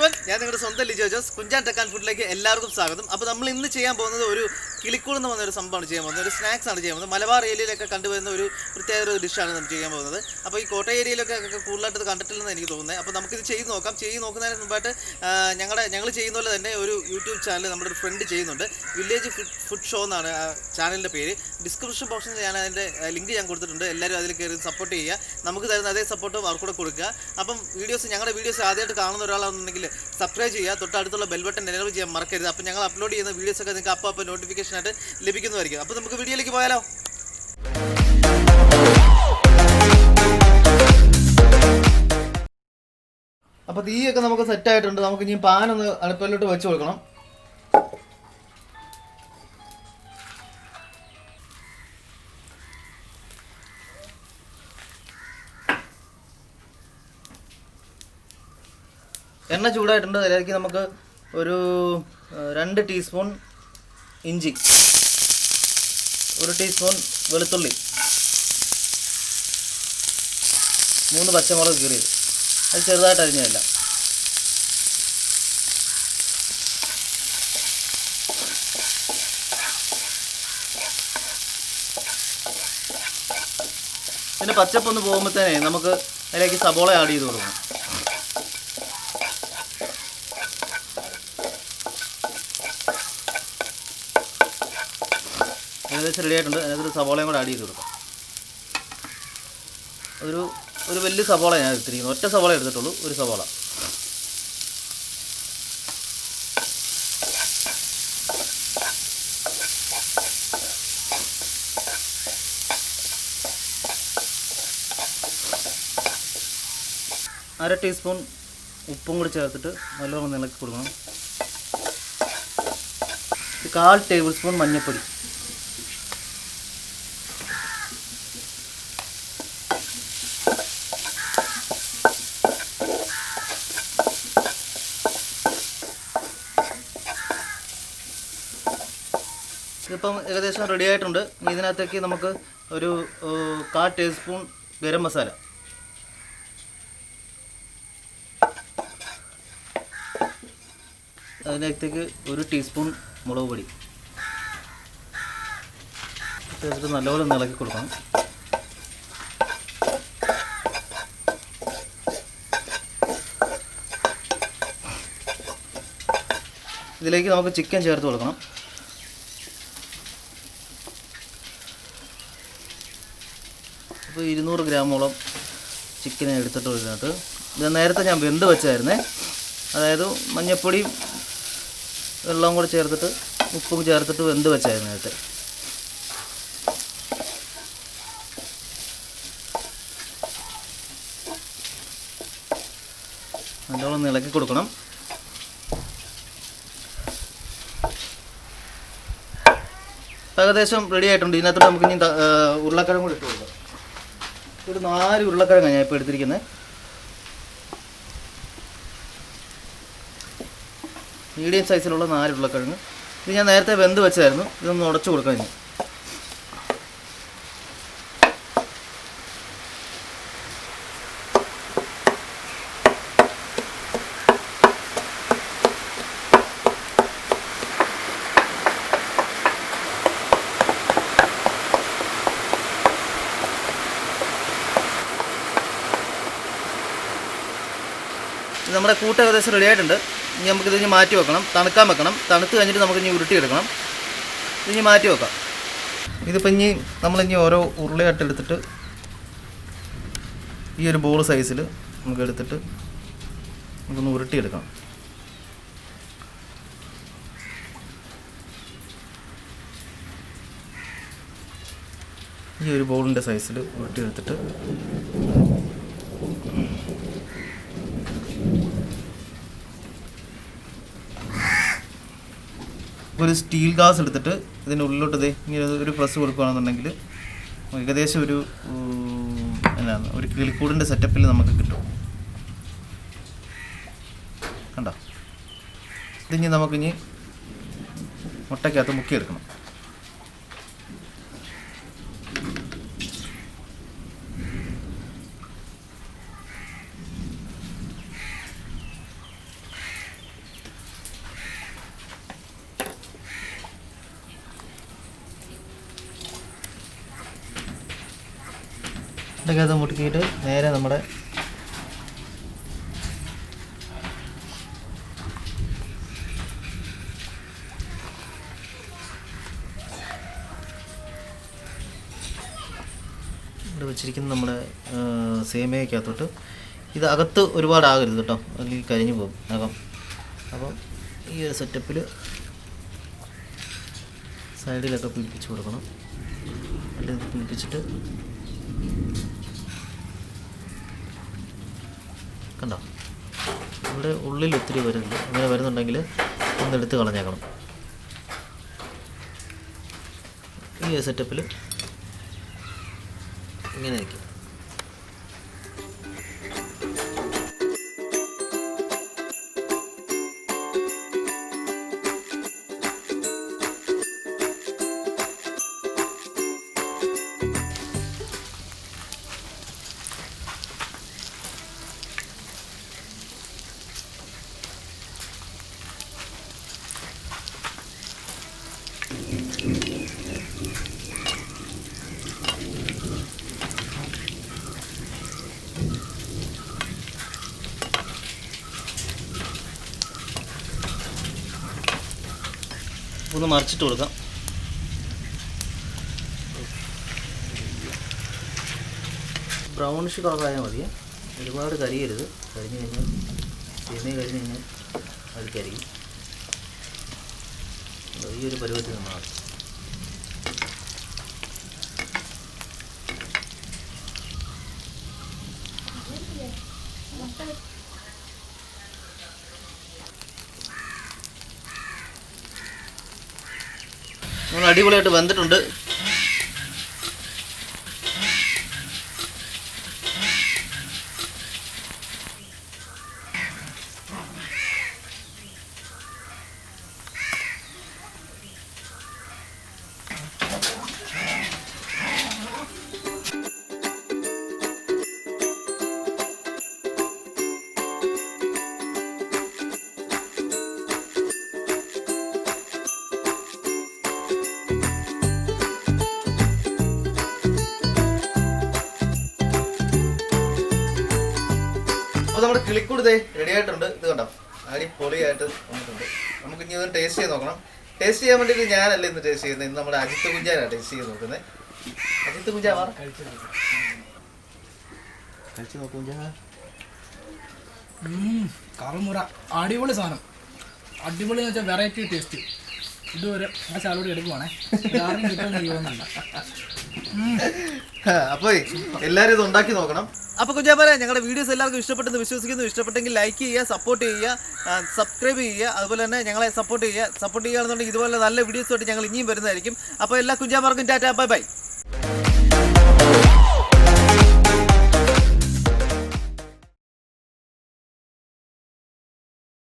everyone, ഞാൻ നിങ്ങളുടെ സ്വന്തം ലിജോ ജോസ് കുഞ്ചാൻ ടെക് ആൻഡ് ഫുഡിലേക്ക് എല്ലാവർക്കും സ്വാഗതം. അപ്പോൾ നമ്മൾ ഇന്ന് ചെയ്യാൻ പോകുന്നത് ഒരു കിളിക്കൂട് എന്ന് പറഞ്ഞൊരു സംഭവമാണ് ചെയ്യാൻ പോകുന്നത്. ഒരു സ്നാക്സ് ആണ് ചെയ്യാൻ പോകുന്നത്. മലബാർ ഏരിയയിലൊക്കെ കണ്ടുവരുന്ന ഒരു പ്രത്യേക ഒരു ഡിഷാണ് നമ്മൾ ചെയ്യാൻ പോകുന്നത്. അപ്പോൾ ഈ കോട്ടയം ഏരിയയിലൊക്കെ കൂടുതലായിട്ട് ഇത് കണ്ടിട്ടില്ലെന്ന് എനിക്ക് തോന്നുന്നത്. അപ്പോൾ നമുക്കിത് ചെയ്ത് നോക്കാം. ചെയ്ത് നോക്കുന്നതിന് മുമ്പായിട്ട് ഞങ്ങൾ ചെയ്യുന്ന പോലെ തന്നെ ഒരു യൂട്യൂബ് ചാനൽ നമ്മുടെ ഒരു ഫ്രണ്ട് ചെയ്യുന്നുണ്ട്. വില്ലേജ് ഫുഡ് ഷോ എന്നാണ് ചാനലിൻ്റെ പേര്. ഡിസ്ക്രിപ്ഷൻ ബോക്സിൽ ഞാൻ അതിൻ്റെ ലിങ്ക് ഞാൻ കൊടുത്തിട്ടുണ്ട്. എല്ലാവരും അതിൽ കയറി സപ്പോർട്ട് ചെയ്യുക. നമുക്ക് തരുന്ന അതേ സപ്പോർട്ട് അവർക്കൂടെ കൊടുക്കുക. അപ്പം ഞങ്ങളുടെ വീഡിയോസ് ആദ്യമായിട്ട് കാണുന്ന ഒരാളാണെന്നുണ്ടെങ്കിൽ സബ്സ്ക്രൈബ് ചെയ്യുക. തൊട്ടടുത്തുള്ള ബെൽ ബട്ടൺ എനേബിൾ ചെയ്യാൻ മറക്കരുത്. അപ്പോൾ ഞങ്ങൾ അപ്ലോഡ് ചെയ്യുന്ന വീഡിയോസൊക്കെ നിങ്ങൾക്ക് അപ്പോൾ നോട്ടിഫിക്കേഷനായിട്ട് ലഭിക്കുന്നതായിരിക്കും. അപ്പോൾ നമുക്ക് വീഡിയോയിലേക്ക് പോയാലോ. അപ്പോൾ തീയൊക്കെ നമുക്ക് സെറ്റായിട്ടുണ്ട്. നമുക്ക് ഇനി പാനൊന്ന് അടുപ്പിലോട്ട് വെച്ച് കൊടുക്കണം. എണ്ണ ചൂടായിട്ടുണ്ട്. അതിലേക്ക് നമുക്ക് ഒരു 2 ടീസ്പൂൺ ഇഞ്ചി, 1 ടീസ്പൂൺ വെളുത്തുള്ളി, 3 പച്ചമുളക് കീറിയത്, അത് ചെറുതായിട്ട് അരിഞ്ഞതല്ല, പിന്നെ പച്ചപ്പൊന്ന് പോകുമ്പോഴത്തേനെ നമുക്ക് അതിലേക്ക് സബോള ആഡ് ചെയ്ത് കൊടുക്കണം. ഏകദേശം റെഡി ആയിട്ടുണ്ട്. അതിനകത്തൊരു സബോളയും കൂടെ ആഡ് ചെയ്ത് കൊടുക്കാം. ഒരു വലിയ സബോള ഞാൻ എടുത്തിരിക്കുന്നു. ഒറ്റ സബോള എടുത്തിട്ടുള്ളൂ, ഒരു സബോള. അര ടീസ്പൂൺ ഉപ്പും കൂടി ചേർത്തിട്ട് നല്ലോണം ഇളക്കി കൊടുക്കണം. 1/4 ടേബിൾ സ്പൂൺ മഞ്ഞൾപ്പൊടി, ഇതിപ്പം ഏകദേശം റെഡി ആയിട്ടുണ്ട്. ഇതിനകത്തേക്ക് നമുക്ക് ഒരു 1/4 ടീസ്പൂൺ ഗരം മസാല, അതിനകത്തേക്ക് 1 ടീസ്പൂൺ മുളക് പൊടി ചേർത്തിട്ട് നല്ലപോലെ ഇളക്കി കൊടുക്കണം. ഇതിലേക്ക് നമുക്ക് ചിക്കൻ ചേർത്ത് കൊടുക്കണം. അപ്പോൾ 200 ഗ്രാമോളം ചിക്കൻ എടുത്തിട്ട് ഇതിനകത്ത് ഇത് നേരത്തെ ഞാൻ വെന്ത് വെച്ചായിരുന്നേ. അതായത് മഞ്ഞൾപ്പൊടിയും വെള്ളവും കൂടെ ചേർത്തിട്ട് ഉപ്പും ചേർത്തിട്ട് വെന്ത് വെച്ചായിരുന്നു നേരത്തെ. നല്ലോണം ഇളക്കി കൊടുക്കണം. ഏകദേശം റെഡി ആയിട്ടുണ്ട്. ഇതിനകത്തോട്ട് നമുക്ക് ഇനി ഉരുളക്കിഴങ്ങ് കൂടി ഇട്ട് കൊടുക്കാം. ഒരു 4 ഉരുളക്കിഴങ്ങാണ് ഞാൻ ഇപ്പോൾ എടുത്തിരിക്കുന്നത്. മീഡിയം സൈസിലുള്ള 4 ഉരുളക്കിഴങ്ങ്. ഇത് ഞാൻ നേരത്തെ വെന്ത് വെച്ചായിരുന്നു. ഇതൊന്ന് ഉടച്ചു കൊടുക്കാം. ഇനി നമ്മുടെ കൂട്ട് ഏകദേശം റെഡി ആയിട്ടുണ്ട്. ഇനി നമുക്കിത് മാറ്റി വെക്കണം, തണുക്കാൻ വെക്കണം. തണുത്ത് കഴിഞ്ഞിട്ട് നമുക്കിനി ഉരുട്ടിയെടുക്കണം. ഇതിനി മാറ്റി വെക്കാം. ഇതിപ്പോൾ നമ്മളിനി ഓരോ ഉരുളയായിട്ട് എടുത്തിട്ട് ഈ ഒരു ബോൾ സൈസിൽ നമുക്ക് എടുത്തിട്ട് നമുക്കൊന്ന് ഉരുട്ടിയെടുക്കണം. ഈ ഒരു ബോളിൻ്റെ സൈസിൽ ഉരുട്ടിയെടുത്തിട്ട് ഒരു സ്റ്റീൽ ഗ്ലാസ് എടുത്തിട്ട് ഇതിൻ്റെ ഉള്ളിലോട്ട് ഇങ്ങനെ ഒരു പ്രസ് കൊടുക്കുകയാണെന്നുണ്ടെങ്കിൽ ഏകദേശം ഒരു കിളിക്കൂടിൻ്റെ സെറ്റപ്പിൽ നമുക്ക് കിട്ടും. കണ്ടോ? ഇതിനി നമുക്കിനി മുട്ടയ്ക്കകത്ത് മുക്കിയെടുക്കണം. ഇതൊക്കെ അത് മുട്ടിക്കിയിട്ട് നേരെ നമ്മുടെ ഇവിടെ വെച്ചിരിക്കുന്ന നമ്മുടെ സേമിയക്കകത്തോട്ട് ഇത് അകത്ത് ഒരുപാടാകരുത് കേട്ടോ, അല്ലെങ്കിൽ കരിഞ്ഞു പോകും അകം. അപ്പം ഈ ഒരു സെറ്റപ്പിൽ സൈഡിലൊക്കെ പിടിപ്പിച്ച് കൊടുക്കണം. എന്നിട്ട് ഇത് പിടിപ്പിച്ചിട്ട് കണ്ടോ, ഇവിടെ ഉള്ളിൽ ഒത്തിരി വരുന്നുണ്ട്. അങ്ങനെ വരുന്നുണ്ടെങ്കിൽ ഒന്നെടുത്ത് കളഞ്ഞേക്കണം. ഈ ഒരു സെറ്റപ്പിൽ ഇങ്ങനെ നിൽക്കും. ഒന്ന് മറിച്ചിട്ട് കൊടുക്കാം. ബ്രൗണിഷ് കളറായാൽ മതി, ഒരുപാട് കരിയരുത്. കരിഞ്ഞു കഴിഞ്ഞാൽ സേമിയ കരിഞ്ഞ് കഴിഞ്ഞാൽ അഴുക്കായിരിക്കും. ഈ ഒരു പരുവത്തിൽ നിന്നാൽ മതി. നമ്മൾ അടിപൊളിയായിട്ട് വെന്തിട്ടുണ്ട്. അപ്പോൾ നമ്മുടെ കിളിക്കൂട് റെഡി ആയിട്ടുണ്ട്. ഇത് കണ്ടോ, അടിപൊളിയായിട്ട് വന്നിട്ടുണ്ട്. നമുക്ക് ഇനി ഇതൊന്ന് ടേസ്റ്റ് ചെയ്ത് നോക്കണം. ടേസ്റ്റ് ചെയ്യാൻ വേണ്ടിയിട്ട് ഞാനല്ല ഇന്ന് ടേസ്റ്റ് ചെയ്യുന്നത്, ഇന്ന് നമ്മുടെ അജിത്ത് കുഞ്ചാനാണ് ടേസ്റ്റ് ചെയ്ത് നോക്കുന്നത്. അജിത്ത് കുഞ്ചാ കഴിച്ചു നോക്കും. കറുമുറ അടിപൊളി സാധനം. അടിപൊളി എന്ന് വെച്ചാൽ വെറൈറ്റി ടേസ്റ്റ്. ഇതുവരെ ആ ചാലോടി എടുക്കുവാണേ, അപ്പോൾ എല്ലാവരും ഇത് ഉണ്ടാക്കി നോക്കണം. അപ്പോൾ കുഞ്ചാപ്പാരെ, ഞങ്ങളുടെ വീഡിയോസ് എല്ലാവർക്കും ഇഷ്ടപ്പെട്ടെന്ന് വിശ്വസിക്കുന്നു. ഇഷ്ടപ്പെട്ടെങ്കിൽ ലൈക്ക് ചെയ്യുക, സപ്പോർട്ട് ചെയ്യുക, സബ്സ്ക്രൈബ് ചെയ്യുക. അതുപോലെ തന്നെ ഞങ്ങളെ സപ്പോർട്ട് ചെയ്യുകയാണെന്നുണ്ടെങ്കിൽ ഇതുപോലെ നല്ല വീഡിയോസുമായിട്ട് ഞങ്ങൾ ഇനിയും വരുന്നതായിരിക്കും. അപ്പോൾ എല്ലാ കുഞ്ചാപ്പാർക്കും ടാറ്റാ, ബൈ ബൈ.